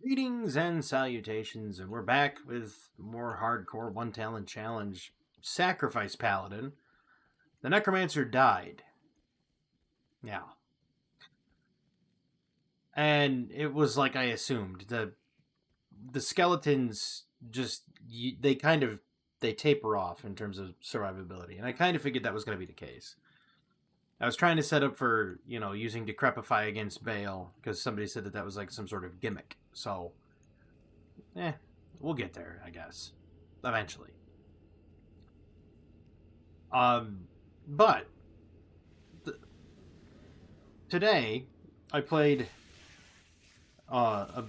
Greetings and salutations, and we're back with more hardcore one talent challenge. Sacrifice Paladin. The Necromancer died. Yeah. And it was like I assumed. The skeletons just they taper off in terms of survivability, and I kind of figured that was going to be the case. I was trying to set up for, using Decrepify against Bale, because somebody said that was like some sort of gimmick. So, we'll get there, I guess. Eventually. But today I played I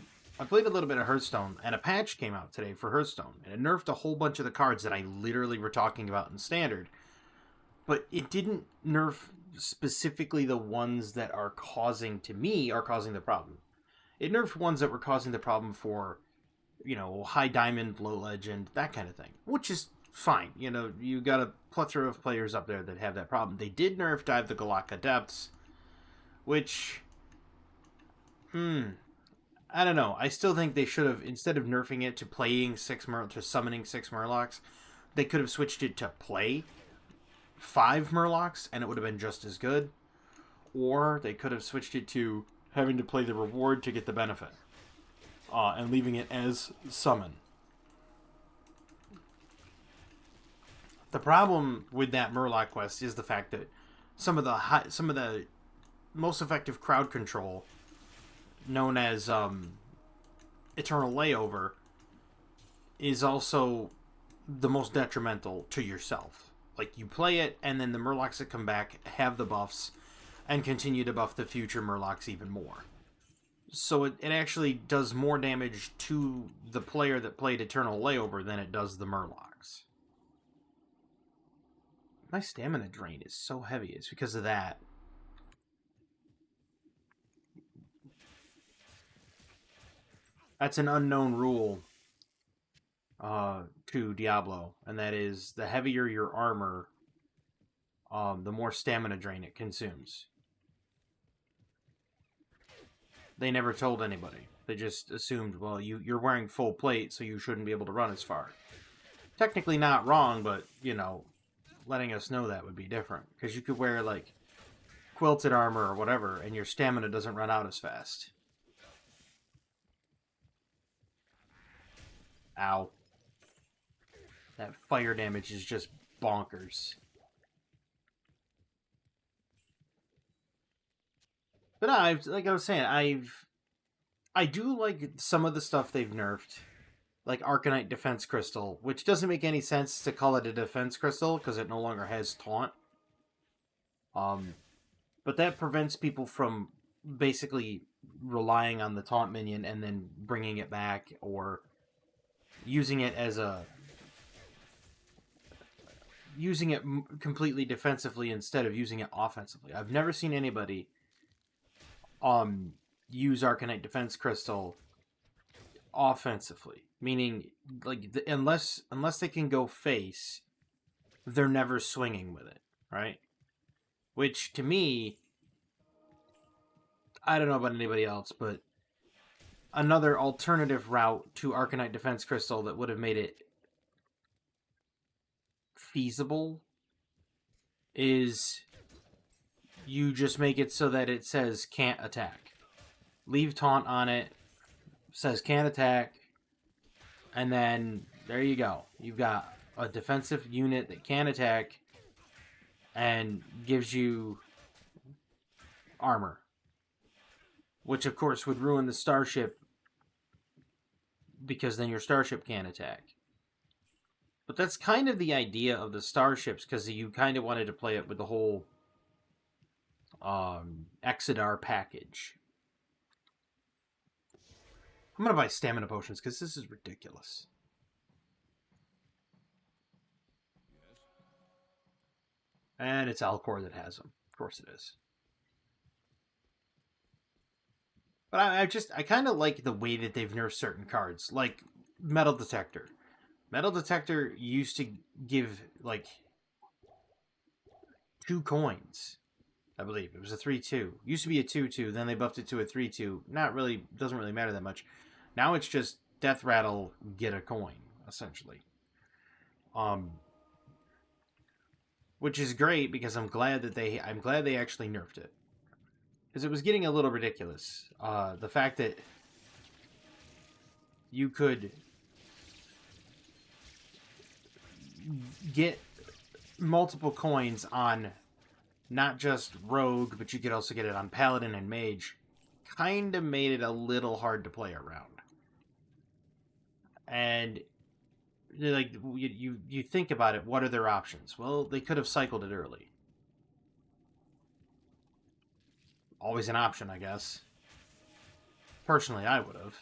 played a little bit of Hearthstone, and a patch came out today for Hearthstone, and it nerfed a whole bunch of the cards that I literally were talking about in Standard. But it didn't nerf specifically the ones that are causing the problem. It nerfed ones that were causing the problem for, high diamond, low legend, that kind of thing, which is fine. You got a plethora of players up there that have that problem. They did nerf Dive the Galactica Depths, which, I don't know. I still think they should have, instead of nerfing it to summoning 6 Murlocs, they could have switched it to play 5 Murlocs, and it would have been just as good. Or they could have switched it to having to play the reward to get the benefit, and leaving it as summon. The problem with that Murloc quest is the fact that some of the most effective crowd control, known as Eternal Layover, is also the most detrimental to yourself. Like, you play it, and then the Murlocs that come back have the buffs, and continue to buff the future Murlocs even more. So it actually does more damage to the player that played Eternal Layover than it does the Murlocs. My stamina drain is so heavy. It's because of that. That's an unknown rule to Diablo, and that is the heavier your armor, the more stamina drain it consumes. They never told anybody. They just assumed, well, you're wearing full plate, so you shouldn't be able to run as far. Technically not wrong, but, letting us know that would be different. Because you could wear, like, quilted armor or whatever, and your stamina doesn't run out as fast. Ow. That fire damage is just bonkers. But like I was saying, I do like some of the stuff they've nerfed. Like Arcanite Defense Crystal, which doesn't make any sense to call it a Defense Crystal, because it no longer has Taunt. But that prevents people from basically relying on the Taunt minion and then bringing it back, or using it completely defensively instead of using it offensively. I've never seen anybody use Arcanite Defense Crystal offensively, meaning, like, unless they can go face, they're never swinging with it, right? Which, to me, I don't know about anybody else, but another alternative route to Arcanite Defense Crystal that would have made it feasible is you just make it so that it says can't attack. Leave Taunt on it, says can't attack, and then there you go. You've got a defensive unit that can attack and gives you armor, which of course would ruin the starship, because then your starship can't attack. But that's kind of the idea of the starships, because you kind of wanted to play it with the whole Exodar package. I'm going to buy stamina potions, because this is ridiculous. And it's Alcor that has them. Of course it is. But I kind of like the way that they've nerfed certain cards, like Metal Detector. Metal Detector used to give, like, 2 coins, I believe. It was a 3-2. Used to be a 2-2, then they buffed it to a 3-2. Doesn't really matter that much. Now it's just death rattle, get a coin, essentially. Um, which is great because I'm glad they actually nerfed it, because it was getting a little ridiculous. The fact that you could get multiple coins on not just rogue, but you could also get it on paladin and mage, kind of made it a little hard to play around. And like you think about it, what are their options? Well, they could have cycled it early. Always an option, I guess. Personally, I would have.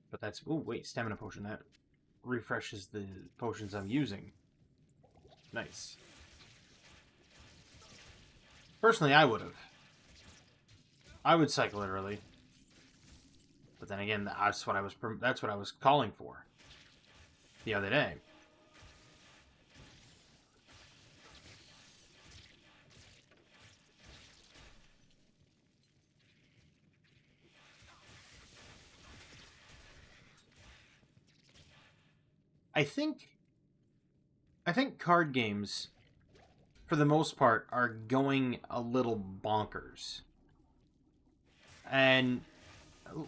But that's... Oh, wait, stamina potion. That refreshes the potions I'm using. Nice. Personally, I would have. I would cycle it early. But then again, that's what I was calling for the other day. I think card games, for the most part, are going a little bonkers. And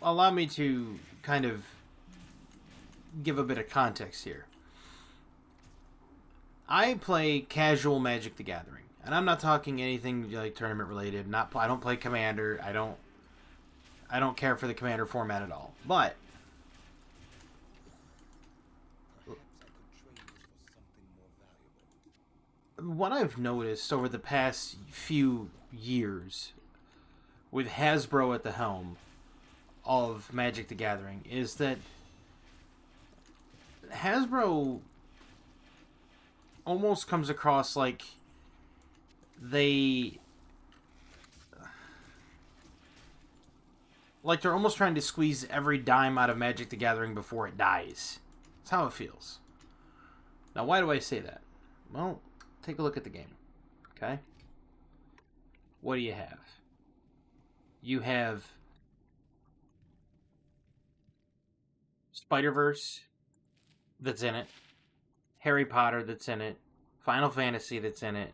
allow me to kind of give a bit of context here. I play casual Magic the Gathering, and I'm not talking anything like tournament related. I don't play Commander. I don't care for the Commander format at all. But what I've noticed over the past few years, with Hasbro at the helm of Magic the Gathering, is that Hasbro almost comes across like they're almost trying to squeeze every dime out of Magic the Gathering before it dies. That's how it feels. Now, why do I say that? Well, take a look at the game. Okay? What do you have? You have Spider-Verse that's in it, Harry Potter that's in it, Final Fantasy that's in it.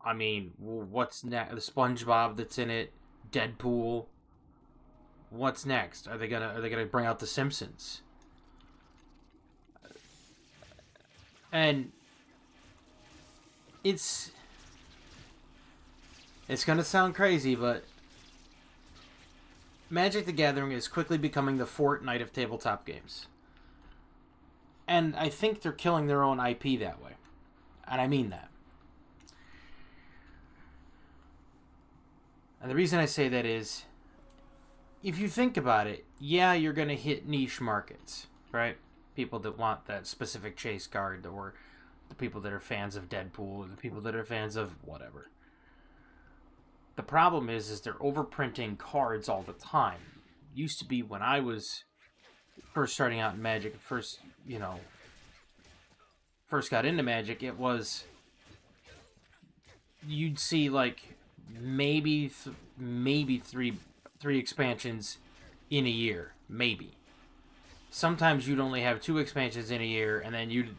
I mean, what's next? The SpongeBob that's in it, Deadpool. What's next? Are they gonna bring out the Simpsons? And it's gonna sound crazy, but Magic the Gathering is quickly becoming the Fortnite of tabletop games. And I think they're killing their own IP that way. And I mean that. And the reason I say that is, if you think about it, yeah, you're going to hit niche markets, right? People that want that specific chase card, or the people that are fans of Deadpool, or the people that are fans of whatever. The problem is they're overprinting cards all the time. Used to be when I was first starting out in Magic, first got into Magic, it was, you'd see like maybe three expansions in a year, maybe. Sometimes you'd only have 2 expansions in a year, and then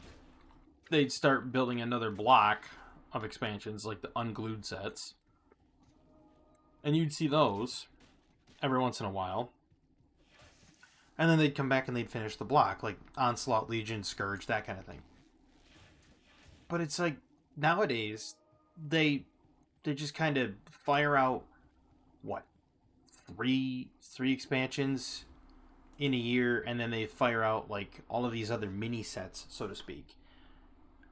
they'd start building another block of expansions, like the unglued sets. And you'd see those every once in a while. And then they'd come back and they'd finish the block, like Onslaught, Legion, Scourge, that kind of thing. But it's like, nowadays, they just kind of fire out, what, three expansions in a year, and then they fire out like all of these other mini sets, so to speak,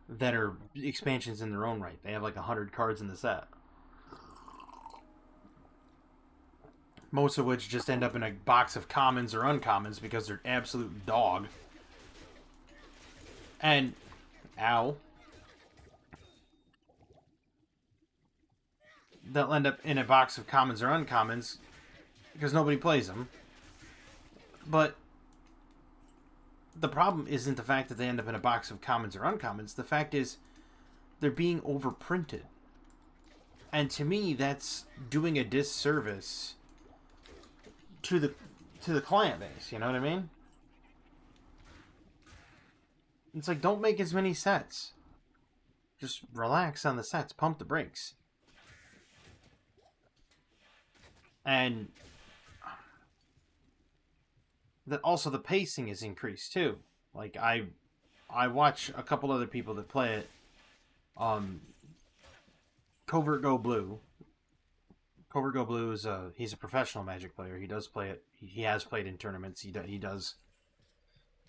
that are expansions in their own right. They have like 100 cards in the set. Most of which just end up in a box of commons or uncommons because they're absolute dog. And, ow. They'll end up in a box of commons or uncommons because nobody plays them. But the problem isn't the fact that they end up in a box of commons or uncommons. The fact is, they're being overprinted. And to me, that's doing a disservice to the client base. You know what I mean? It's like, don't make as many sets. Just relax on the sets. Pump the brakes. And that also the pacing is increased too. Like I watch a couple other people that play it. Covert Go Blue. Covert Go Blue is he's a professional Magic player. He does play it. He has played in tournaments. He does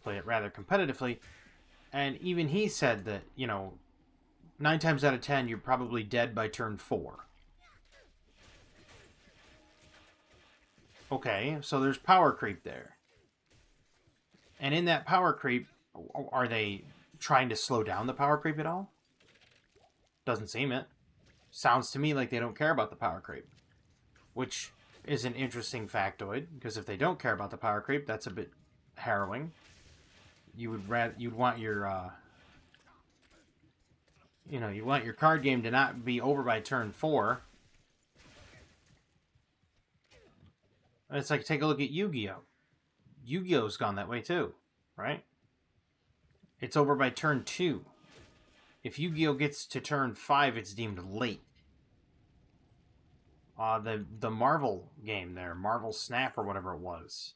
play it rather competitively. And even he said that, 9 times out of 10, you're probably dead by turn 4. Okay, so there's power creep there. And in that power creep, are they trying to slow down the power creep at all? Doesn't seem it. Sounds to me like they don't care about the power creep. Which is an interesting factoid, because if they don't care about the power creep, that's a bit harrowing. You'd want your you want your card game to not be over by turn 4. It's like, take a look at Yu-Gi-Oh! Yu-Gi-Oh's gone that way too, right? It's over by turn 2. If Yu-Gi-Oh! Gets to turn 5, it's deemed late. The Marvel game there, Marvel Snap or whatever it was,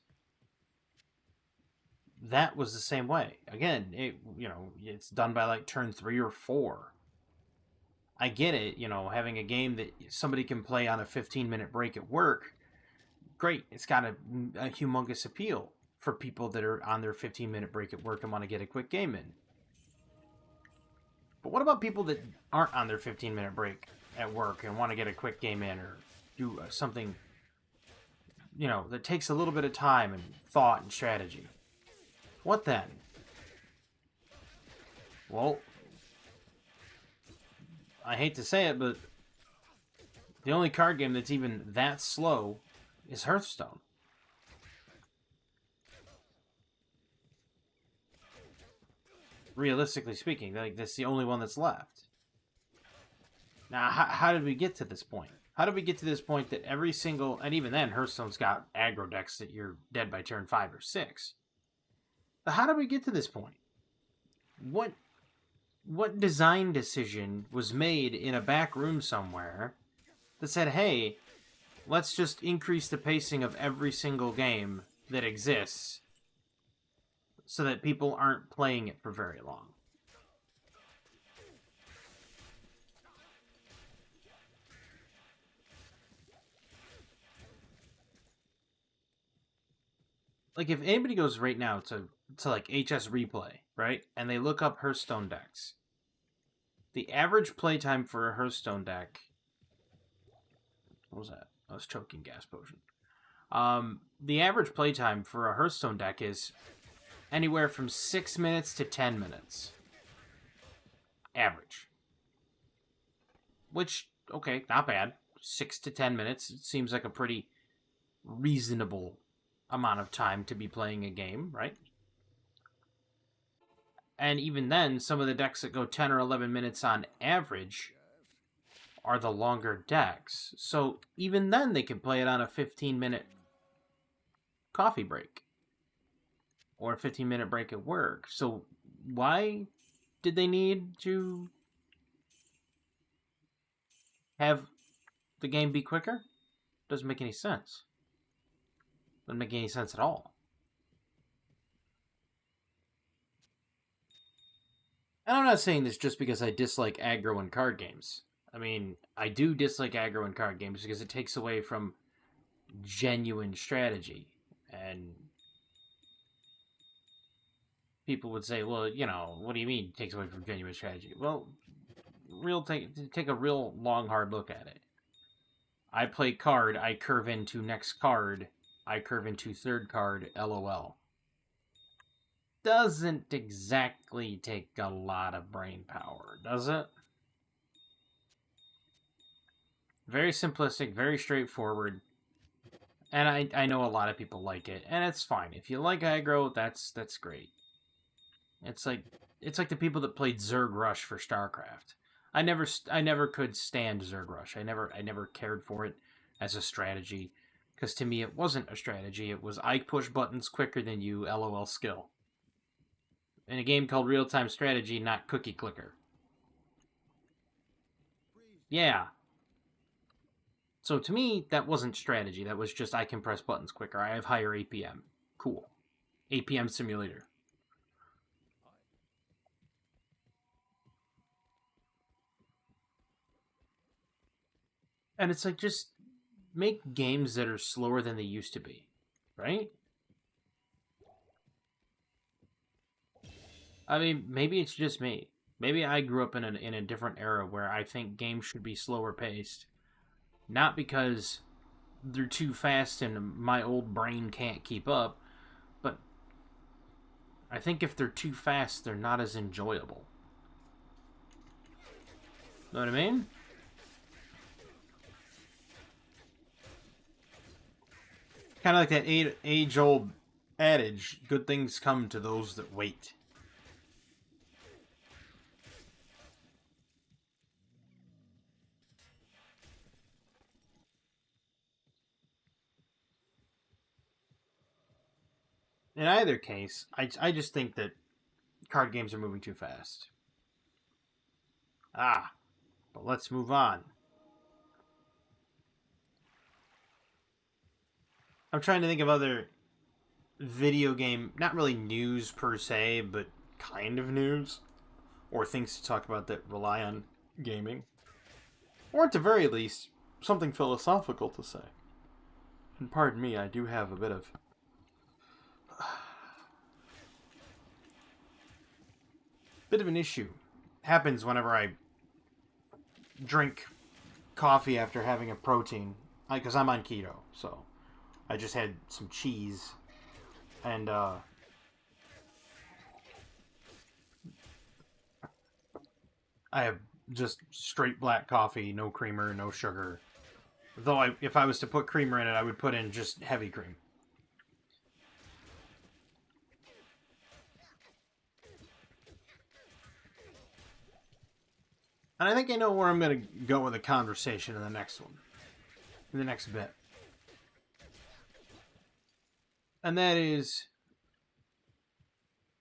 that was the same way. Again, it's done by like turn 3 or 4. I get it, having a game that somebody can play on a 15-minute break at work, great. It's got a humongous appeal for people that are on their 15-minute break at work and want to get a quick game in. But what about people that aren't on their 15-minute break at work and want to get a quick game in, or do something, that takes a little bit of time and thought and strategy? What then? Well, I hate to say it, but the only card game that's even that slow is Hearthstone. Realistically speaking, like, that's the only one that's left. Now, how did we get to this point? How did we get to this point that every single, and even then, Hearthstone's got aggro decks that you're dead by turn 5 or 6. But how did we get to this point? What design decision was made in a back room somewhere that said, hey, let's just increase the pacing of every single game that exists so that people aren't playing it for very long? Like, if anybody goes right now to like HS Replay, right, and they look up Hearthstone decks, the average playtime for a Hearthstone deck, what was that? I was choking gas potion. The average playtime for a Hearthstone deck is anywhere from 6 minutes to 10 minutes. Average. Which, okay, not bad. 6 to 10 minutes. It seems like a pretty reasonable amount of time to be playing a game, right? And even then, some of the decks that go 10 or 11 minutes on average are the longer decks. So even then, they can play it on a 15-minute coffee break or a 15-minute break at work. So why did they need to have the game be quicker? Doesn't make any sense. Doesn't make any sense at all. And I'm not saying this just because I dislike aggro in card games. I mean, I do dislike aggro in card games because it takes away from genuine strategy. And people would say, well, what do you mean it takes away from genuine strategy? Well, take a real long, hard look at it. I play card, I curve into next card, I curve into third card, LOL. Doesn't exactly take a lot of brain power, does it? Very simplistic, very straightforward. And I know a lot of people like it, and it's fine. If you like aggro, that's great. It's like the people that played Zerg Rush for StarCraft. I never could stand Zerg Rush. I never cared for it as a strategy, because to me it wasn't a strategy. It was I push buttons quicker than you. LOL skill. In a game called Real Time Strategy, not Cookie Clicker. Yeah. So to me, that wasn't strategy. That was just I can press buttons quicker. I have higher APM. Cool. APM simulator. And it's like, just make games that are slower than they used to be, right? I mean, maybe it's just me. Maybe I grew up in a different era where I think games should be slower paced. Not because they're too fast and my old brain can't keep up, but I think if they're too fast, they're not as enjoyable. Know what I mean? Kind of like that age-old adage, good things come to those that wait. In either case, I just think that card games are moving too fast. Ah, but let's move on. I'm trying to think of other video game, not really news per se, but kind of news, or things to talk about that rely on gaming. Or at the very least, something philosophical to say. And pardon me, I do have a bit of an issue. Happens whenever I drink coffee after having a protein, because I'm on keto, so I just had some cheese, and I have just straight black coffee, no creamer, no sugar. Though if I was to put creamer in it, I would put in just heavy cream. And I think I know where I'm going to go with the conversation in the next one, in the next bit. And that is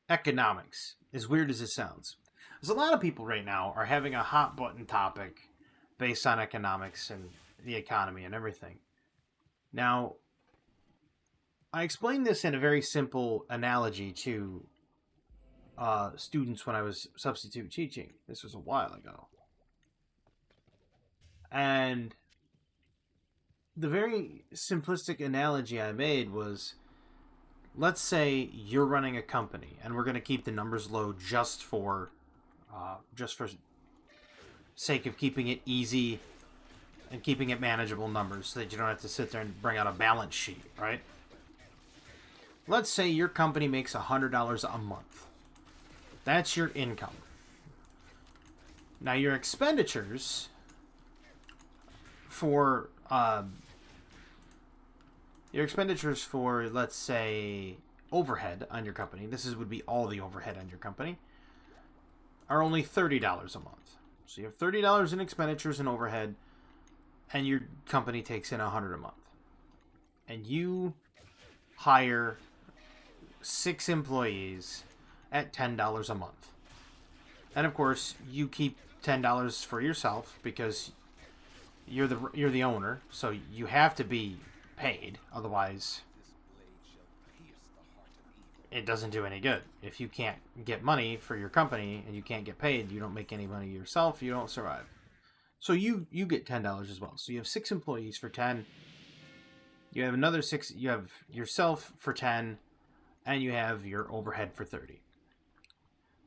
economics, as weird as it sounds. There's a lot of people right now are having a hot button topic based on economics and the economy and everything. Now, I explained this in a very simple analogy to students when I was substitute teaching. This was a while ago. And the very simplistic analogy I made was, let's say you're running a company, and we're going to keep the numbers low just for sake of keeping it easy and keeping it manageable numbers, so that you don't have to sit there and bring out a balance sheet, right? Let's say your company makes $100 a month. That's your income. Now your expenditures for let's say overhead on your company, would be all the overhead on your company, are only $30 a month. So you have $30 in expenditures and overhead, and your company takes in $100 a month. And you hire 6 employees at $10 a month. And of course, you keep $10 for yourself because you're the owner, so you have to be paid, otherwise it doesn't do any good. If you can't get money for your company and you can't get paid, you don't make any money yourself, you don't survive. So you get $10 as well. So you have 6 employees for 10. You have another 6, you have yourself for 10, and you have your overhead for 30.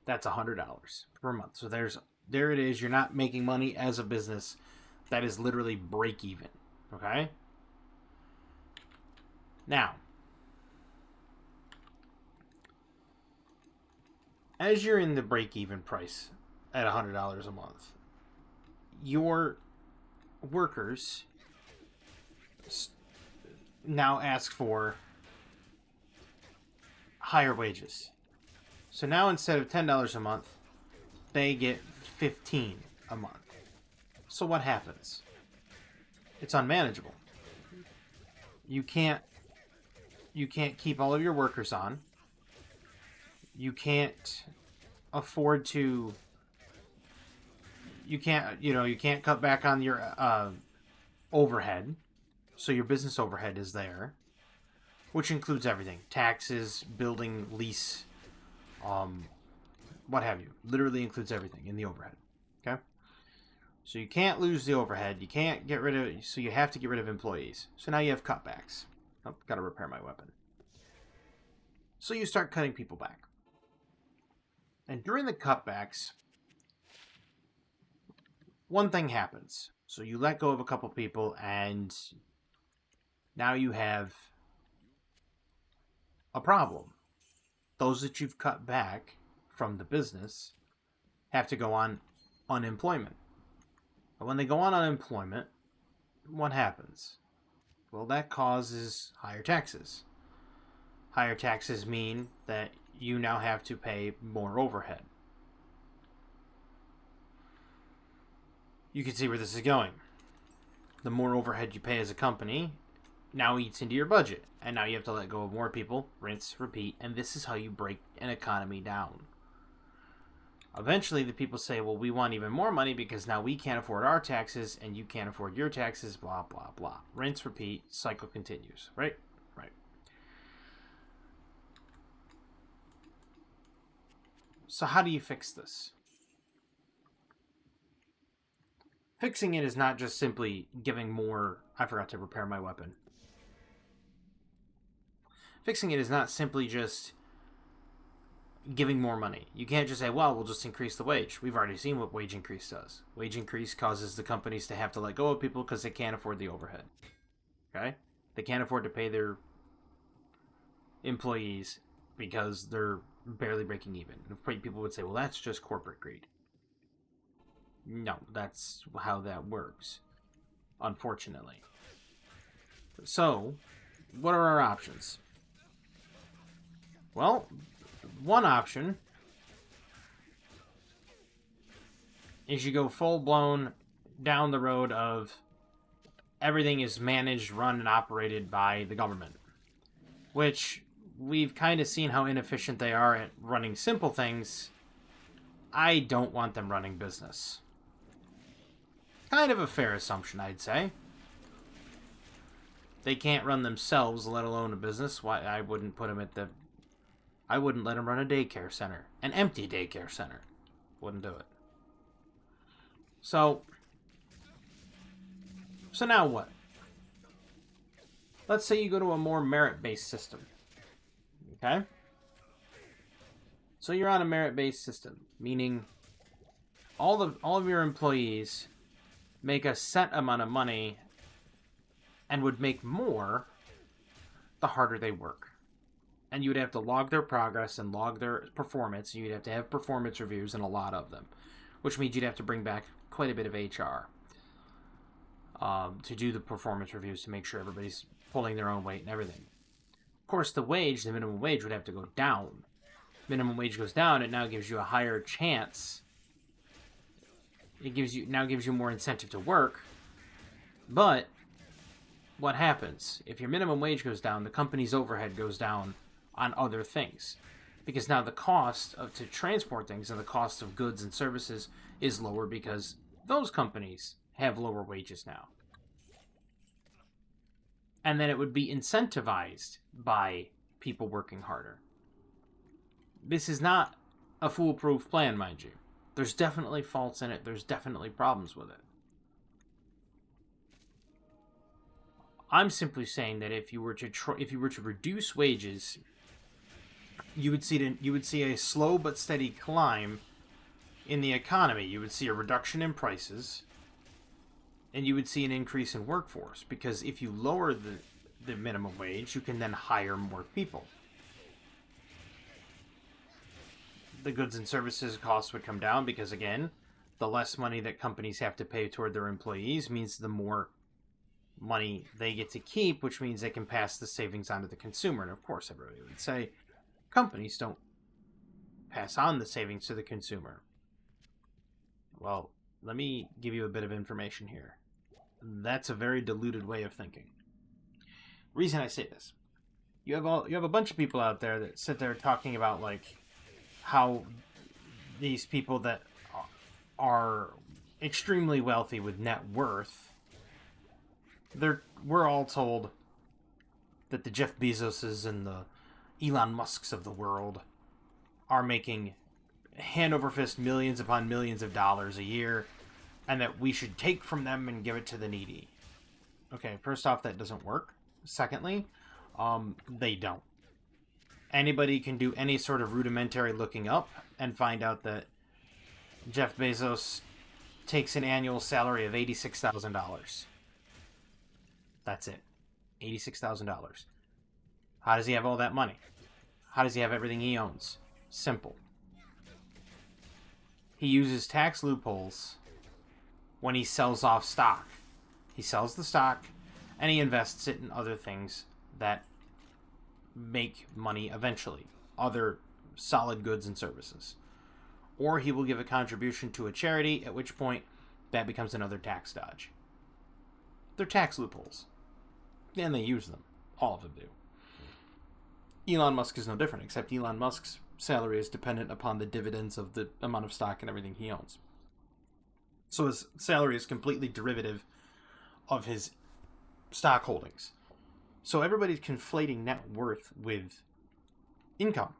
That's $100 per month. So there it is. You're not making money as a business. That is literally break even. Okay? Now, as you're in the break even price at $100 a month, your workers now ask for higher wages. So now instead of $10 a month, they get $15 a month. So what happens? It's unmanageable. You can't keep all of your workers on. You can't afford to. You can't cut back on your overhead. So your business overhead is there, which includes everything: taxes, building, lease, what have you. Literally includes everything in the overhead. Okay. So you can't lose the overhead. You can't get rid of. So you have to get rid of employees. So now you have cutbacks. Oh, got to repair my weapon. So you start cutting people back. And during the cutbacks, one thing happens. So you let go of a couple people, and now you have a problem. Those that you've cut back from the business have to go on unemployment. But when they go on unemployment, what happens? Well, that causes higher taxes. Higher taxes mean that you now have to pay more overhead. You can see where this is going. The more overhead you pay as a company now eats into your budget. And now you have to let go of more people, rinse, repeat, and this is how you break an economy down. Eventually, the people say, well, we want even more money because now we can't afford our taxes and you can't afford your taxes, blah, blah, blah. Rinse, repeat, cycle continues, right? Right. So how do you fix this? Fixing it is not just simply giving more... I forgot to repair my weapon. Fixing it is not simply just giving more money. You can't just say, well, we'll just increase the wage. We've already seen what wage increase does. Wage increase causes the companies to have to let go of people because they can't afford the overhead. Okay? They can't afford to pay their employees because they're barely breaking even. People would say, well, that's just corporate greed. No, that's how that works, unfortunately. So, what are our options? Well, one option is you go full-blown down the road of everything is managed, run, and operated by the government, which we've kind of seen how inefficient they are at running simple things. I don't want them running business. Kind of a fair assumption, I'd say. They can't run themselves, let alone a business. Why I wouldn't put them at the... I wouldn't let them run a daycare center. An empty daycare center. Wouldn't do it. So now what? Let's say you go to a more merit-based system. Okay? So you're on a merit-based system, meaning all of your employees make a set amount of money and would make more the harder they work. And you would have to log their progress and log their performance. You'd have to have performance reviews and a lot of them, which means you'd have to bring back quite a bit of HR to do the performance reviews to make sure everybody's pulling their own weight and everything. Of course, the minimum wage would have to go down. Minimum wage goes down, it now gives you a higher chance. It gives you more incentive to work. But what happens? If your minimum wage goes down, the company's overhead goes down on other things. Because now the cost to transport things and the cost of goods and services is lower because those companies have lower wages now. And then it would be incentivized by people working harder. This is not a foolproof plan, mind you. There's definitely faults in it. There's definitely problems with it. I'm simply saying that if you were to reduce wages, you would see a slow but steady climb in the economy. You would see a reduction in prices, and you would see an increase in workforce. Because if you lower the minimum wage, you can then hire more people. The goods and services costs would come down because, again, the less money that companies have to pay toward their employees means the more money they get to keep, which means they can pass the savings on to the consumer. And of course, everybody would say companies don't pass on the savings to the consumer. Well, let me give you a bit of information here. That's a very diluted way of thinking. Reason I say this, you have a bunch of people out there that sit there talking about like how these people that are extremely wealthy with net worth, we're all told that the Jeff Bezoses and the Elon Musks of the world are making hand over fist millions upon millions of dollars a year, and that we should take from them and give it to the needy. Okay, first off, that doesn't work. Secondly, they don't. Anybody can do any sort of rudimentary looking up and find out that Jeff Bezos takes an annual salary of $86,000. That's it. $86,000. How does he have all that money? How does he have everything he owns? Simple. He uses tax loopholes when he sells off stock. He sells the stock and he invests it in other things that make money eventually. Other solid goods and services. Or he will give a contribution to a charity, at which point that becomes another tax dodge. They're tax loopholes. And they use them. All of them do. Elon Musk is no different, except Elon Musk's salary is dependent upon the dividends of the amount of stock and everything he owns. So his salary is completely derivative of his stock holdings. So everybody's conflating net worth with income.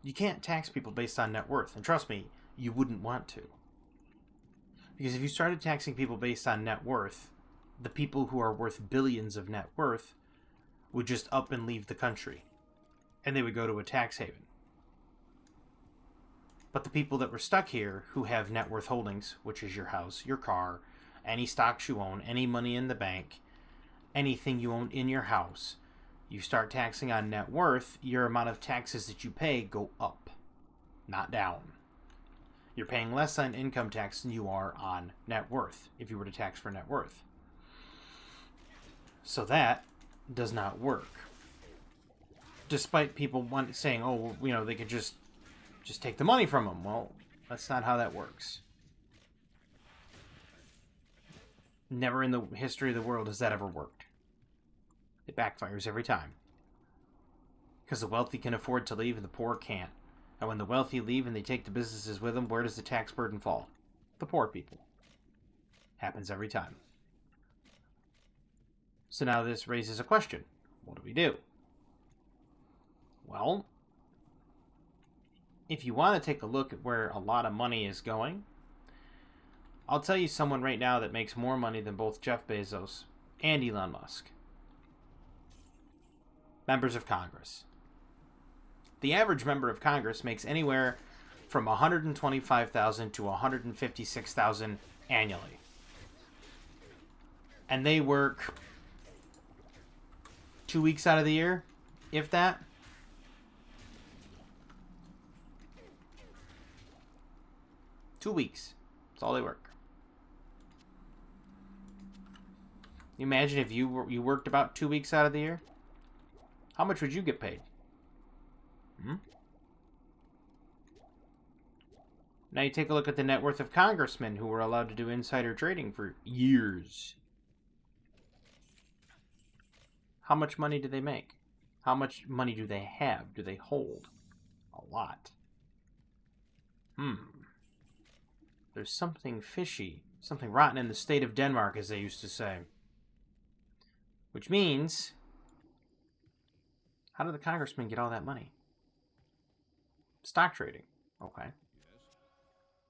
You can't tax people based on net worth. And trust me, you wouldn't want to. Because if you started taxing people based on net worth, the people who are worth billions of net worth would just up and leave the country. And they would go to a tax haven. But the people that were stuck here, who have net worth holdings, which is your house, your car, any stocks you own, any money in the bank, anything you own in your house, you start taxing on net worth, your amount of taxes that you pay go up, not down. You're paying less on income tax than you are on net worth, if you were to tax for net worth. So that does not work. Despite people saying, oh, you know, they could just take the money from them. Well, that's not how that works. Never in the history of the world has that ever worked. It backfires every time. Because the wealthy can afford to leave and the poor can't. And when the wealthy leave and they take the businesses with them, where does the tax burden fall? The poor people. Happens every time. So now this raises a question. What do we do? Well, if you want to take a look at where a lot of money is going, I'll tell you someone right now that makes more money than both Jeff Bezos and Elon Musk. Members of Congress. The average member of Congress makes anywhere from $125,000 to $156,000 annually. And they work 2 weeks out of the year, if that. Two weeks. That's all they work. You imagine if you worked about 2 weeks out of the year? How much would you get paid? Now you take a look at the net worth of congressmen who were allowed to do insider trading for years. How much money do they make? How much money do they have? Do they hold? A lot. There's something fishy, something rotten in the state of Denmark, as they used to say. Which means, how do the congressmen get all that money? Stock trading. Okay.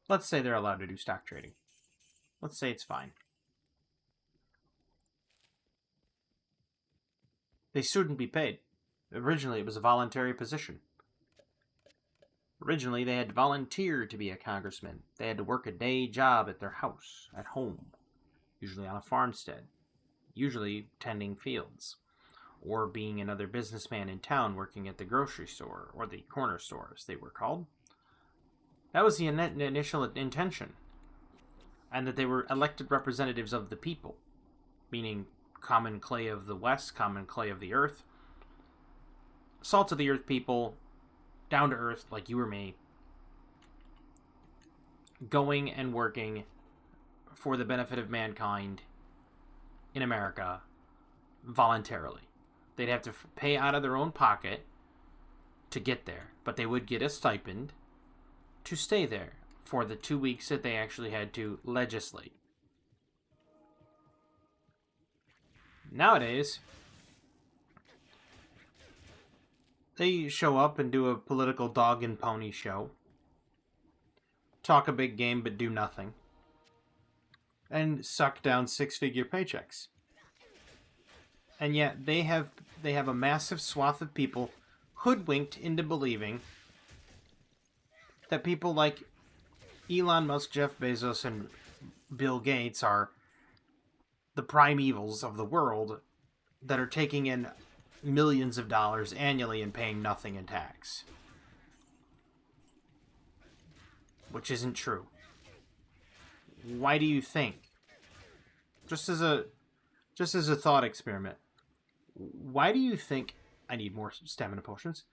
Let's say they're allowed to do stock trading. Let's say it's fine. They shouldn't be paid. Originally, it was a voluntary position. Originally, they had to volunteer to be a congressman. They had to work a day job at their house, at home, usually on a farmstead, usually tending fields, or being another businessman in town working at the grocery store, or the corner store, as they were called. That was the initial intention, and that they were elected representatives of the people, meaning common clay of the West, common clay of the earth, salt of the earth people, down to earth like you or me, going and working for the benefit of mankind in America voluntarily. They'd have to pay out of their own pocket to get there, but they would get a stipend to stay there for the 2 weeks that they actually had to legislate. Nowadays, they show up and do a political dog and pony show, talk a big game but do nothing, and suck down six-figure paychecks. And yet they have a massive swath of people hoodwinked into believing that people like Elon Musk, Jeff Bezos, and Bill Gates are the prime evils of the world that are taking in millions of dollars annually and paying nothing in tax. Which isn't true. Why do you think? Just as a thought experiment, why do you think... I need more stamina potions.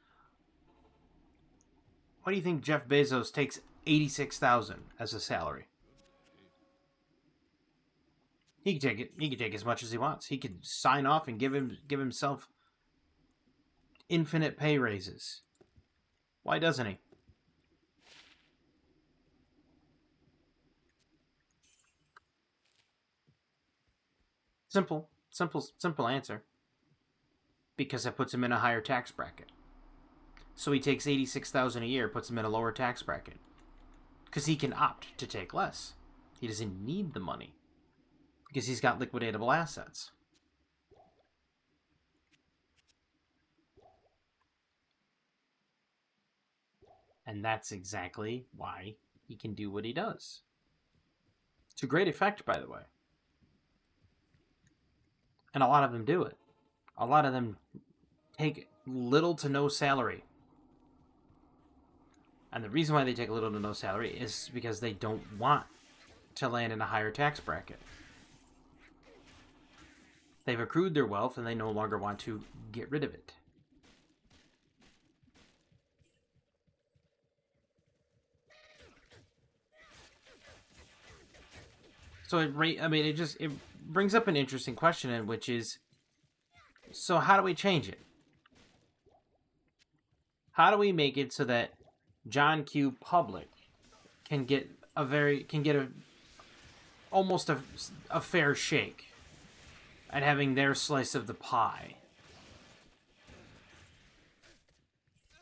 Why do you think Jeff Bezos takes $86,000 as a salary? He could take as much as he wants. He could sign off and give himself infinite pay raises. Why doesn't he? Simple answer. Because that puts him in a higher tax bracket. So he takes $86,000 a year, puts him in a lower tax bracket. Because he can opt to take less. He doesn't need the money. Because he's got liquidatable assets. And that's exactly why he can do what he does. To great effect, by the way. And a lot of them do it. A lot of them take little to no salary. And the reason why they take little to no salary is because they don't want to land in a higher tax bracket. They've accrued their wealth and they no longer want to get rid of it. So it brings up an interesting question, which is, so how do we change it? How do we make it so that John Q. Public can get almost a fair shake at having their slice of the pie?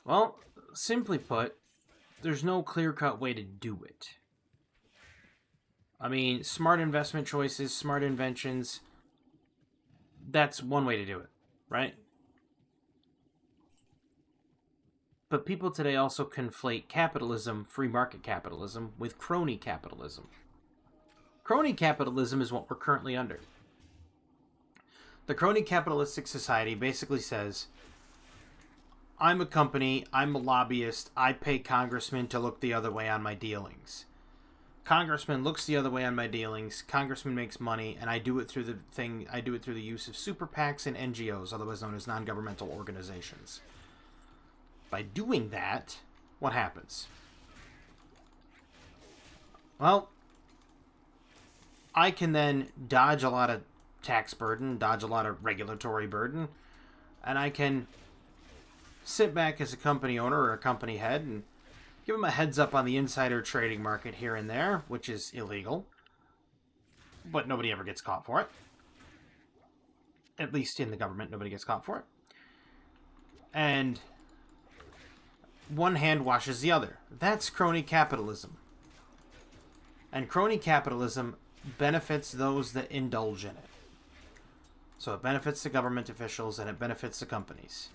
Well, simply put, there's no clear-cut way to do it. I mean, smart investment choices, smart inventions, that's one way to do it, right? But people today also conflate capitalism, free market capitalism, with crony capitalism. Crony capitalism is what we're currently under. The crony capitalistic society basically says, I'm a company, I'm a lobbyist, I pay congressmen to look the other way on my dealings. Congressman looks the other way on my dealings, Congressman makes money, and I do it through the use of super PACs and NGOs, otherwise known as non-governmental organizations. By doing that, what happens? Well, I can then dodge a lot of tax burden, dodge a lot of regulatory burden, and I can sit back as a company owner or a company head and give them a heads up on the insider trading market here and there, which is illegal, but nobody ever gets caught for it. At least in the government, nobody gets caught for it. And one hand washes the other. That's crony capitalism. And crony capitalism benefits those that indulge in it. So it benefits the government officials and it benefits the companies.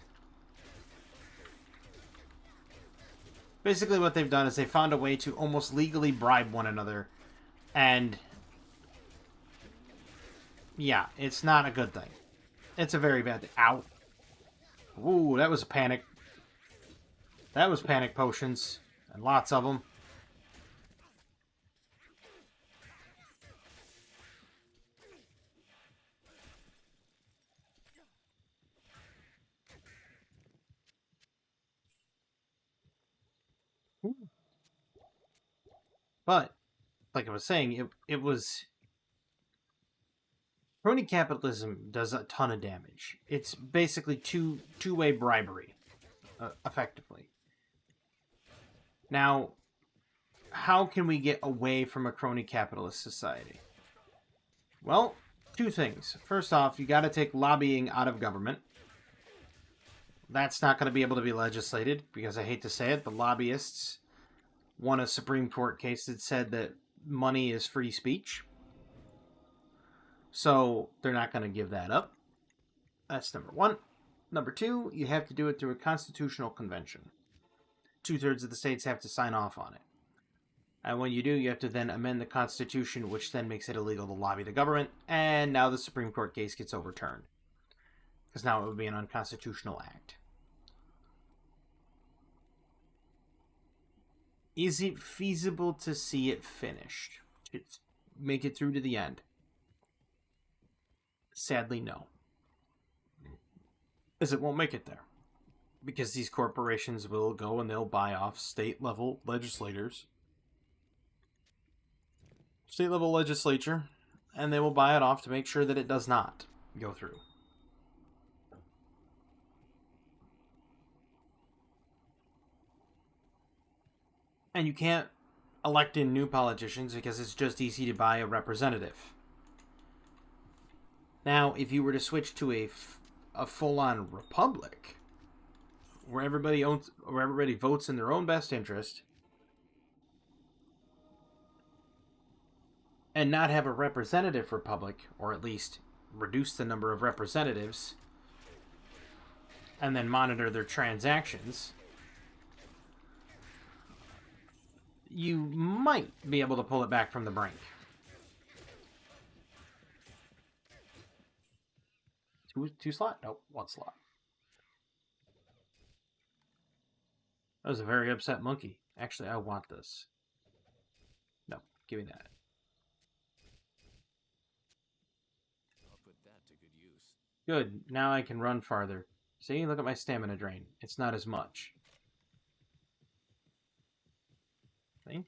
Basically what they've done is they found a way to almost legally bribe one another. And yeah, it's not a good thing. It's a very bad thing. Ow. Ooh, that was a panic. That was panic potions. And lots of them. But, like I was saying, it was crony capitalism does a ton of damage. It's basically two-way bribery, effectively. Now, how can we get away from a crony capitalist society? Well, two things. First off, you got to take lobbying out of government. That's not going to be able to be legislated because I hate to say it, the lobbyists won a Supreme Court case that said that money is free speech. So they're not going to give that up. That's number one. Number two, you have to do it through a constitutional convention. 2/3 of the states have to sign off on it. And when you do, you have to then amend the Constitution, which then makes it illegal to lobby the government. And now the Supreme Court case gets overturned. Because now it would be an unconstitutional act. Is it feasible to see it finished? To make it through to the end? Sadly, no. As it won't make it there. Because these corporations will go and they'll buy off state-level legislators. State-level legislature. And they will buy it off to make sure that it does not go through. And you can't elect in new politicians because it's just easy to buy a representative. Now, if you were to switch to a full-on republic, where everybody votes in their own best interest, and not have a representative republic, or at least reduce the number of representatives, and then monitor their transactions, you might be able to pull it back from the brink. Two slot? Nope, one slot. That was a very upset monkey. Actually, I want this. No, give me that. I'll put that to good use. Good, now I can run farther. See, look at my stamina drain. It's not as much. See?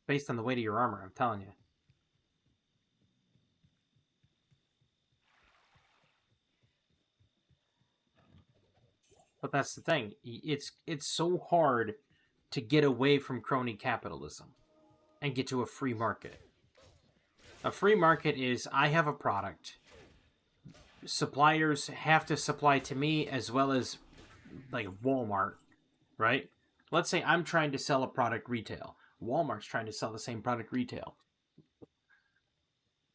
Based on the weight of your armor, I'm telling you. But that's the thing. It's so hard to get away from crony capitalism and get to a free market. A free market is, I have a product. Suppliers have to supply to me as well as, like, Walmart, right? Let's say I'm trying to sell a product retail. Walmart's trying to sell the same product retail.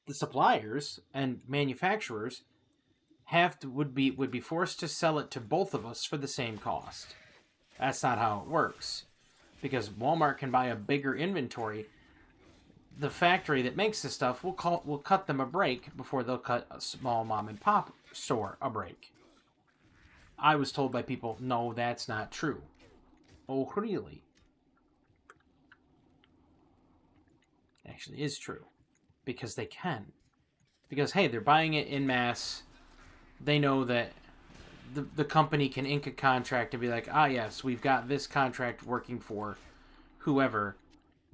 The suppliers and manufacturers would be forced to sell it to both of us for the same cost. That's not how it works. Because Walmart can buy a bigger inventory. The factory that makes the stuff will cut them a break before they'll cut a small mom and pop store a break. I was told by people, no, that's not true. Oh, really? Actually, is true. Because they can. Because, hey, they're buying it in mass. They know that the company can ink a contract and be like, ah, yes, we've got this contract working for whoever.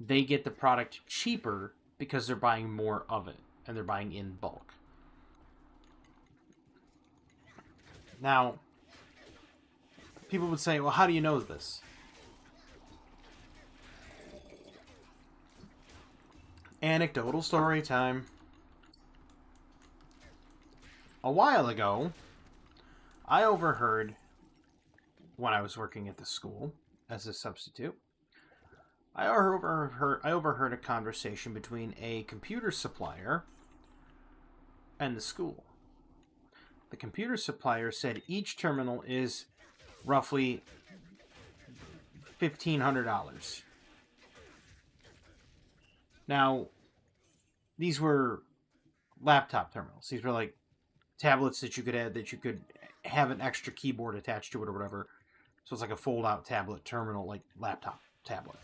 They get the product cheaper because they're buying more of it. And they're buying in bulk. Now, people would say, well, how do you know this? Anecdotal story time. A while ago, I overheard, when I was working at the school as a substitute, I overheard a conversation between a computer supplier and the school. The computer supplier said each terminal is roughly $1,500. Now, these were laptop terminals. These were like tablets that you could add, that you could have an extra keyboard attached to it or whatever. So it's like a fold-out tablet terminal, like laptop tablet.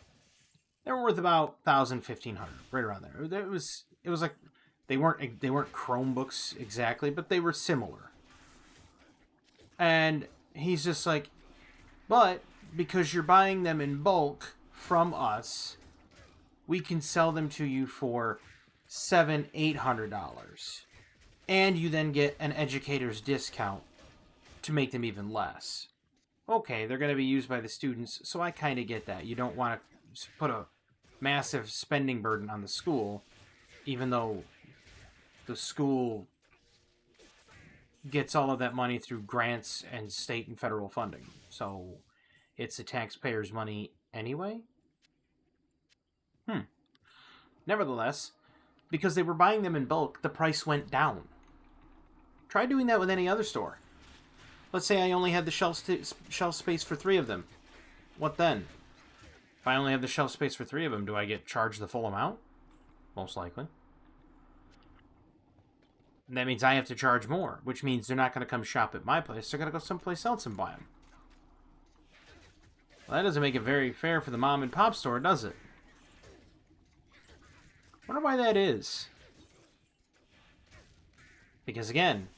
They were worth about $1,000, $1,500, right around there. It was like they weren't Chromebooks exactly, but they were similar. And he's just like, but because you're buying them in bulk from us, we can sell them to you for $700, $800. and you then get an educator's discount to make them even less. Okay, they're going to be used by the students, so I kind of get that. You don't want to put a massive spending burden on the school, even though the school gets all of that money through grants and state and federal funding. So it's the taxpayers' money anyway? Nevertheless, because they were buying them in bulk, the price went down. Try doing that with any other store. Let's say I only had the shelf space for 3 of them. What then? If I only have the shelf space for 3 of them, do I get charged the full amount? Most likely. And that means I have to charge more, which means they're not going to come shop at my place. They're going to go someplace else and buy them. Well, that doesn't make it very fair for the mom and pop store, does it? Wonder why that is. Because again,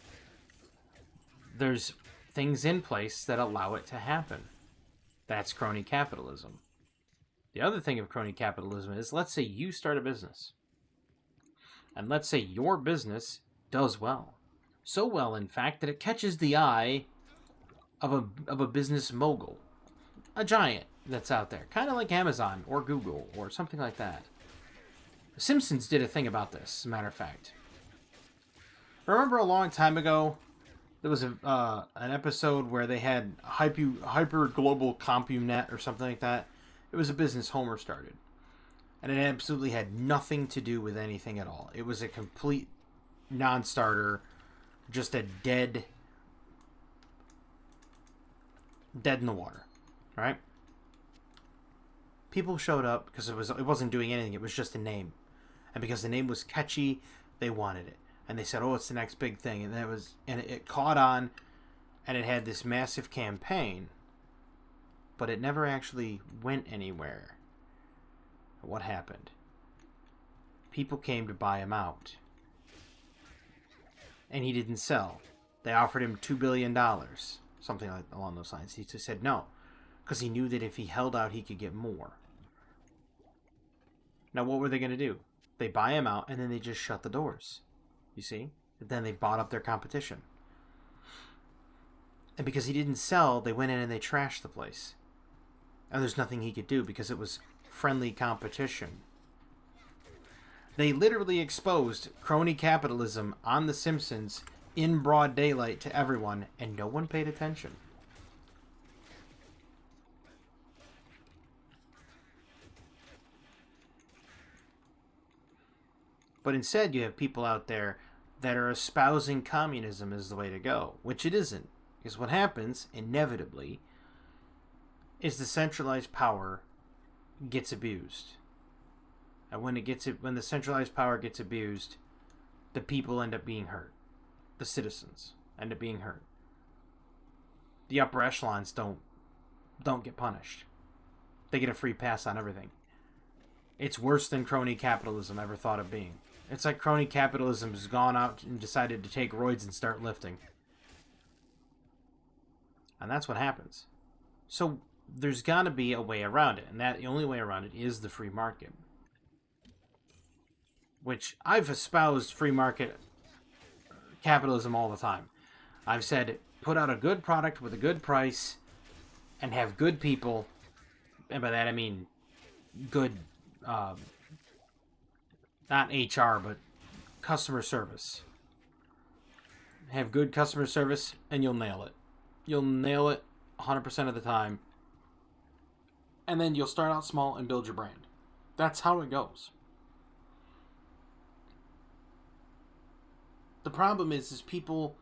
there's things in place that allow it to happen. That's crony capitalism. The other thing of crony capitalism is, let's say you start a business. And let's say your business does well. So well, in fact, that it catches the eye of a business mogul. A giant that's out there. Kind of like Amazon or Google or something like that. The Simpsons did a thing about this, as a matter of fact. Remember a long time ago, there was an episode where they had hyper global CompuNet or something like that. It was a business Homer started. And it absolutely had nothing to do with anything at all. It was a complete non-starter, just a dead in the water. Right? People showed up because it wasn't doing anything. It was just a name. And because the name was catchy, they wanted it. And they said, "Oh, it's the next big thing." And it caught on, and it had this massive campaign, but it never actually went anywhere. What happened? People came to buy him out, and he didn't sell. They offered him $2 billion, something like along those lines. He just said no, because he knew that if he held out, he could get more. Now, what were they going to do? They buy him out, and then they just shut the doors. You see? And then they bought up their competition. And because he didn't sell, they went in and they trashed the place. And there's nothing he could do because it was friendly competition. They literally exposed crony capitalism on The Simpsons in broad daylight to everyone, and no one paid attention. But instead, you have people out there that are espousing communism as the way to go, which it isn't. Because what happens, inevitably, is the centralized power gets abused. And when the centralized power gets abused, the people end up being hurt. The citizens end up being hurt. The upper echelons don't get punished. They get a free pass on everything. It's worse than crony capitalism ever thought of being. It's like crony capitalism has gone out and decided to take roids and start lifting. And that's what happens. So there's got to be a way around it. And the only way around it is the free market. Which I've espoused free market capitalism all the time. I've said, put out a good product with a good price and have good people. And by that I mean good... not HR, but customer service. Have good customer service, and you'll nail it. You'll nail it 100% of the time. And then you'll start out small and build your brand. That's how it goes. The problem is people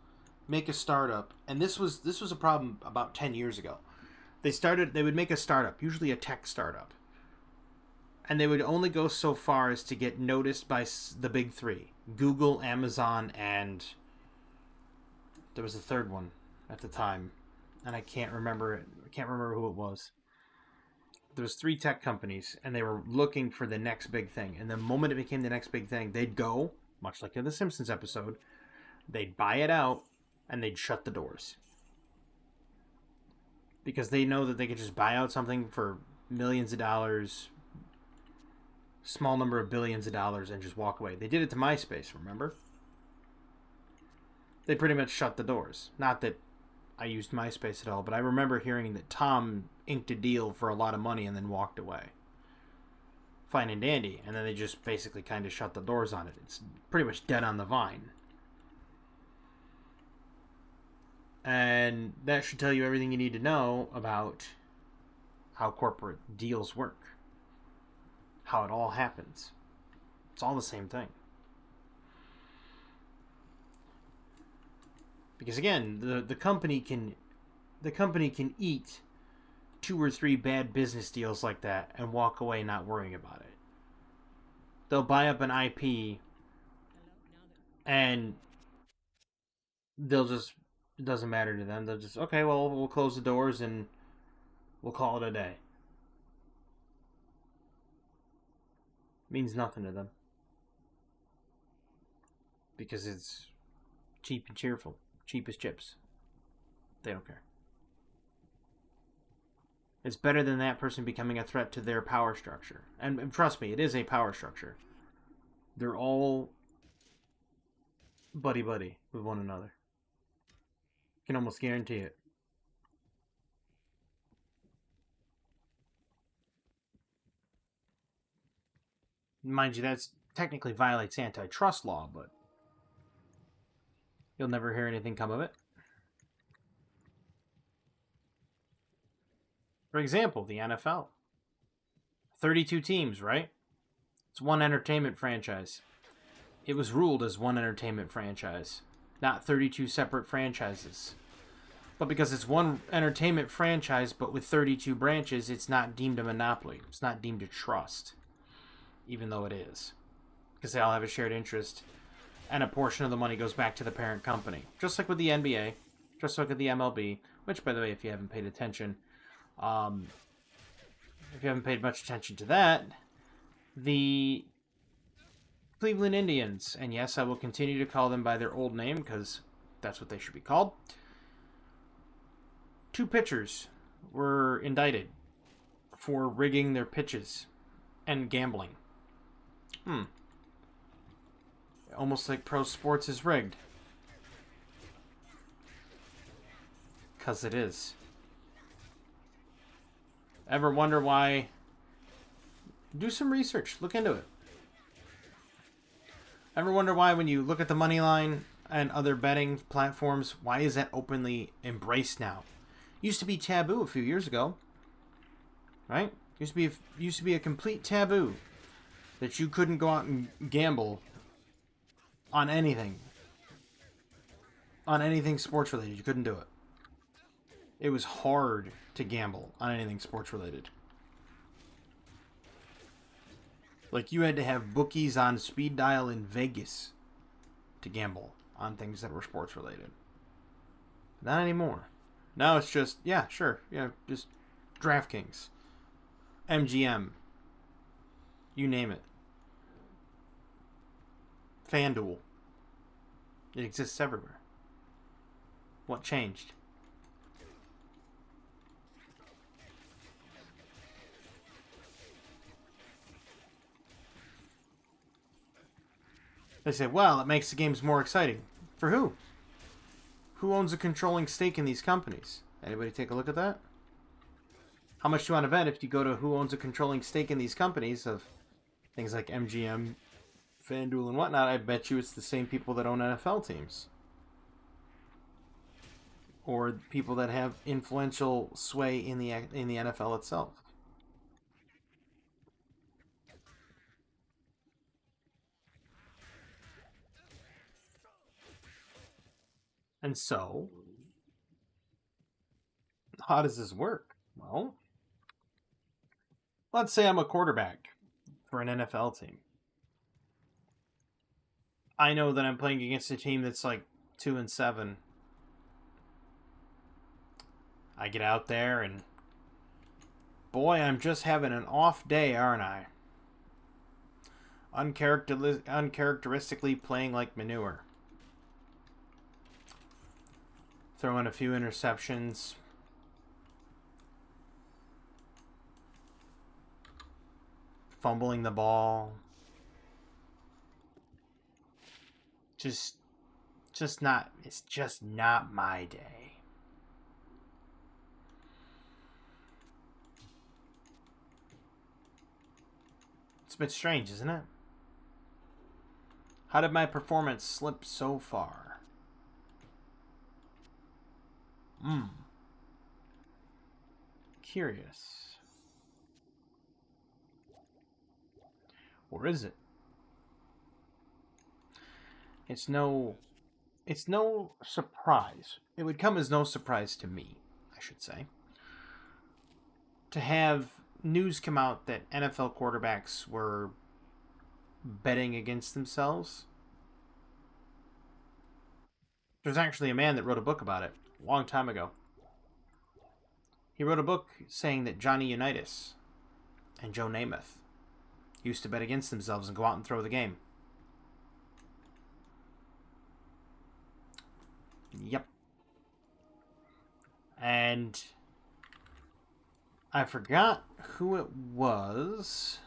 make a startup, and this was a problem about 10 years ago. They would make a startup, usually a tech startup. And they would only go so far as to get noticed by the big 3. Google, Amazon, and there was a third one at the time. And I can't remember it. I can't remember who it was. There was 3 tech companies, and they were looking for the next big thing. And the moment it became the next big thing, they'd go, much like in the Simpsons episode, they'd buy it out, and they'd shut the doors. Because they know that they could just buy out something for millions of dollars, small number of billions of dollars, and just walk away. They did it to MySpace, remember? They pretty much shut the doors. Not that I used MySpace at all, but I remember hearing that Tom inked a deal for a lot of money and then walked away. Fine and dandy. And then they just basically kind of shut the doors on it. It's pretty much dead on the vine. And that should tell you everything you need to know about how corporate deals work. How it all happens. It's all the same thing. Because again, the company can eat 2 or 3 bad business deals like that and walk away not worrying about it. They'll buy up an IP and they'll just, it doesn't matter to them. They'll just, okay, well, we'll close the doors and we'll call it a day. It means nothing to them. Because it's cheap and cheerful. Cheap as chips. They don't care. It's better than that person becoming a threat to their power structure. And trust me, it is a power structure. They're all buddy-buddy with one another. You can almost guarantee it. Mind you, that technically violates antitrust law, but you'll never hear anything come of it. For example, the NFL. 32 teams, right? It's one entertainment franchise. It was ruled as one entertainment franchise, not 32 separate franchises. But because it's one entertainment franchise, but with 32 branches, it's not deemed a monopoly. It's not deemed a trust, even though it is. Because they all have a shared interest, and a portion of the money goes back to the parent company. Just like with the NBA, just like with the MLB, which, by the way, if you haven't paid attention, if you haven't paid much attention to that, the Cleveland Indians, and yes, I will continue to call them by their old name because that's what they should be called. 2 pitchers were indicted for rigging their pitches and gambling. Almost like pro sports is rigged. Because it is. Ever wonder why? Do some research. Look into it. Ever wonder why when you look at the money line and other betting platforms, why is that openly embraced now? Used to be taboo a few years ago. Right? Used to be a complete taboo that you couldn't go out and gamble on anything. On anything sports related. You couldn't do it. It was hard to gamble on anything sports related. Like you had to have bookies on speed dial in Vegas to gamble on things that were sports related. Not anymore. Now it's just, yeah, sure. Yeah, just DraftKings. MGM. You name it. FanDuel. It exists everywhere. What changed? They say, well, it makes the games more exciting. For who? Who owns a controlling stake in these companies? Anybody take a look at that? How much do you want to bet if you go to who owns a controlling stake in these companies of things like MGM, FanDuel, and whatnot? I bet you it's the same people that own NFL teams. Or people that have influential sway in the NFL itself. And so, how does this work? Well, let's say I'm a quarterback for an NFL team. I know that I'm playing against a team that's like 2-7. I get out there and boy, I'm just having an off day, aren't I? Uncharacteristically playing like manure. Throwing a few interceptions. Fumbling the ball. Just It's just not my day. It's a bit strange, isn't it? How did my performance slip so far? Curious. Or is it? It's no surprise. It would come as no surprise to me, I should say, to have news come out that NFL quarterbacks were betting against themselves. There's actually a man that wrote a book about it a long time ago. He wrote a book saying that Johnny Unitas and Joe Namath used to bet against themselves and go out and throw the game. Yep. And I forgot who it was,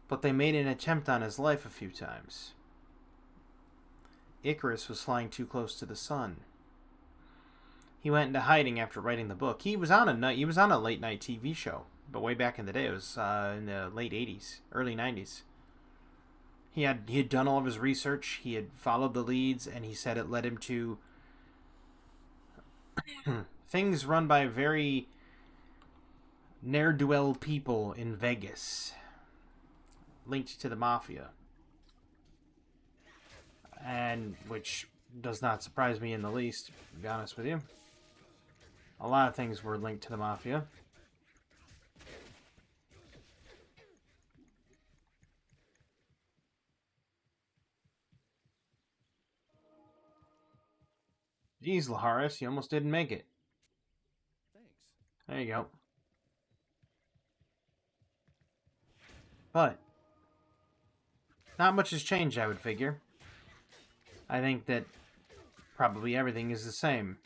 but they made an attempt on his life a few times. Icarus was flying too close to the sun. He went into hiding after writing the book. He was on a late night TV show, but way back in the day, it was in the late '80s, early '90s. He had done all of his research. He had followed the leads, and he said it led him to things run by very ne'er-do-well people in Vegas, linked to the mafia, and which does not surprise me in the least, to be honest with you. A lot of things were linked to the mafia. Jeez, Laharis, you almost didn't make it. Thanks. There you go. But not much has changed, I would figure. I think that probably everything is the same.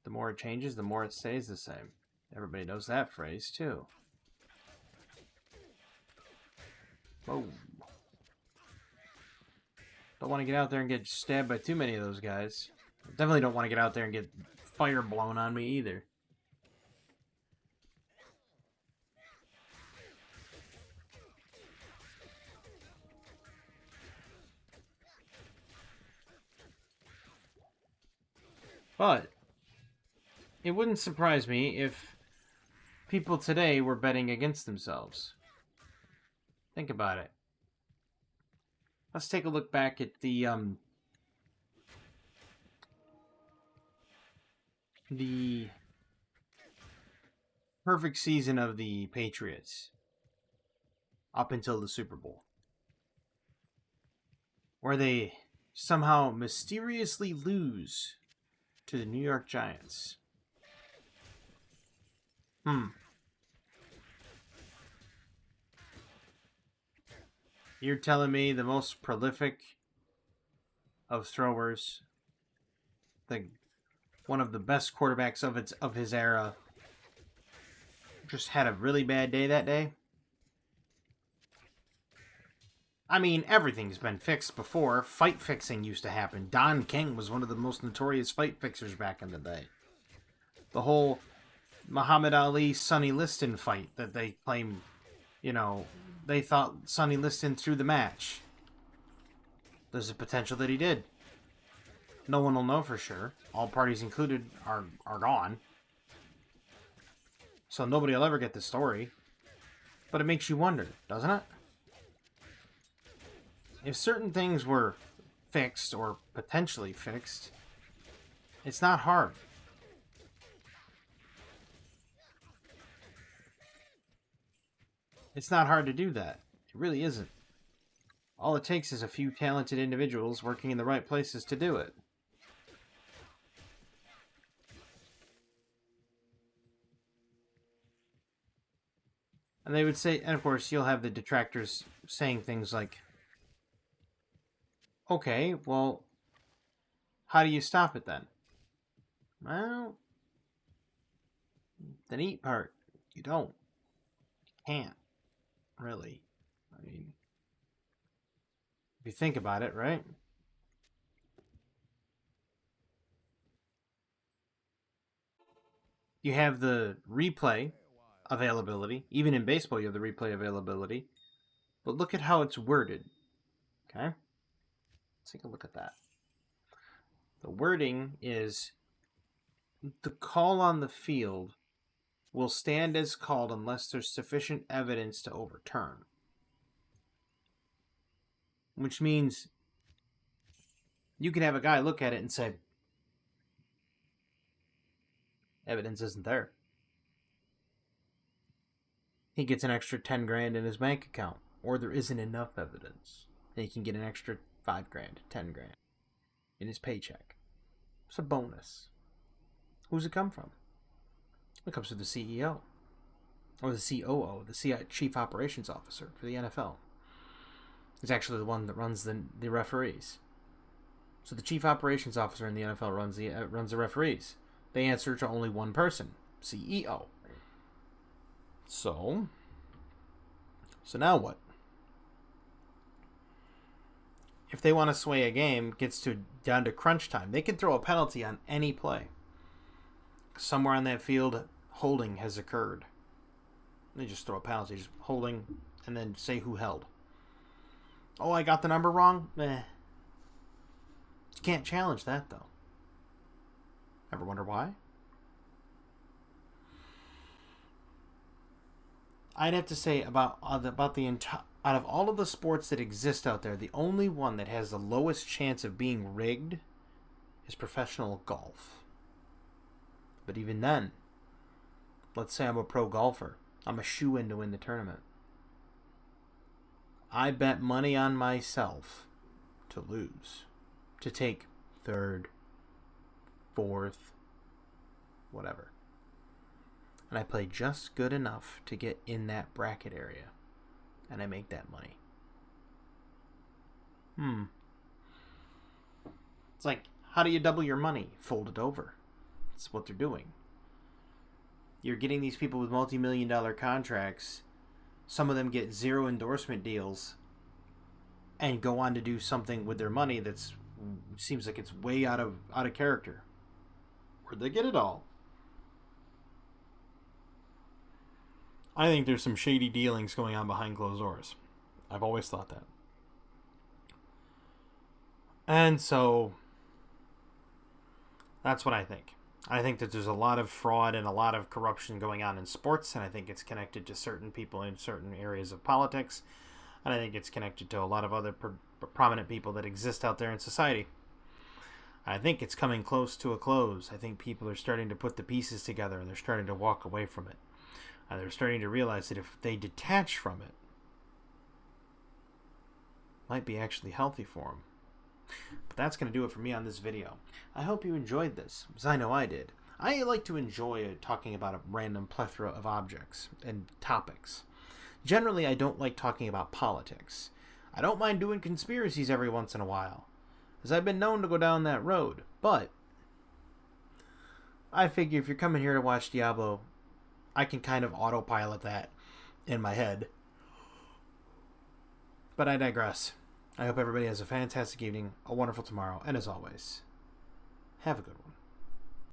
The more it changes, the more it stays the same. Everybody knows that phrase, too. Whoa. Don't want to get out there and get stabbed by too many of those guys. Definitely don't want to get out there and get fire blown on me either. But it wouldn't surprise me if people today were betting against themselves. Think about it. Let's take a look back at the perfect season of the Patriots up until the Super Bowl, where they somehow mysteriously lose to the New York Giants. You're telling me the most prolific of throwers, one of the best quarterbacks of his era, just had a really bad day that day? I mean, everything's been fixed before. Fight fixing used to happen. Don King was one of the most notorious fight fixers back in the day. The whole Muhammad Ali Sonny Liston fight that they claim, they thought Sonny Liston threw the match. There's a potential that he did. No one will know for sure. All parties included are gone. So nobody will ever get the story. But it makes you wonder, doesn't it? If certain things were fixed or potentially fixed, it's not hard. It's not hard to do that. It really isn't. All it takes is a few talented individuals working in the right places to do it. And they would say, and of course, you'll have the detractors saying things like, okay, well, how do you stop it then? Well, the neat part, you don't. You can't, really. I mean, if you think about it, right? You have the replay availability. Even in baseball, you have the replay availability. But look at how it's worded. Okay? Let's take a look at that. The wording is the call on the field will stand as called unless there's sufficient evidence to overturn. Which means you can have a guy look at it and say, evidence isn't there. He gets an extra 10 grand in his bank account. Or there isn't enough evidence. And he can get an extra 5 grand, 10 grand in his paycheck. It's a bonus. Who's it come from? It comes from the CEO. Or the COO, the Chief Operations Officer for the NFL. He's actually the one that runs the referees. So the Chief Operations Officer in the NFL runs the referees. They answer to only one person, CEO. So now what? If they want to sway a game, gets down to crunch time, they can throw a penalty on any play. Somewhere on that field, holding has occurred. They just throw a penalty, just holding, and then say who held. Oh, I got the number wrong? You can't challenge that, though. Ever wonder why? I'd have to say about the entire, out of all of the sports that exist out there, the only one that has the lowest chance of being rigged is professional golf. But even then, let's say I'm a pro golfer. I'm a shoo-in to win the tournament. I bet money on myself to lose. To take third, fourth, whatever. And I play just good enough to get in that bracket area. And I make that money. It's like, how do you double your money? Fold it over. That's what they're doing. You're getting these people with multi-million-dollar contracts. Some of them get 0 endorsement deals and go on to do something with their money that's seems like it's way out of character. Where'd they get it all? I think there's some shady dealings going on behind closed doors. I've always thought that. And so that's what I think. I think that there's a lot of fraud and a lot of corruption going on in sports, and I think it's connected to certain people in certain areas of politics, and I think it's connected to a lot of other prominent people that exist out there in society. I think it's coming close to a close. I think people are starting to put the pieces together, and they're starting to walk away from it. And they're starting to realize that if they detach from it, it might be actually healthy for them. But that's going to do it for me on this video. I hope you enjoyed this, because I know I did. I like to enjoy talking about a random plethora of objects and topics. Generally, I don't like talking about politics. I don't mind doing conspiracies every once in a while, as I've been known to go down that road. But I figure if you're coming here to watch Diablo, I can kind of autopilot that in my head. But I digress. I hope everybody has a fantastic evening, a wonderful tomorrow, and as always, have a good one.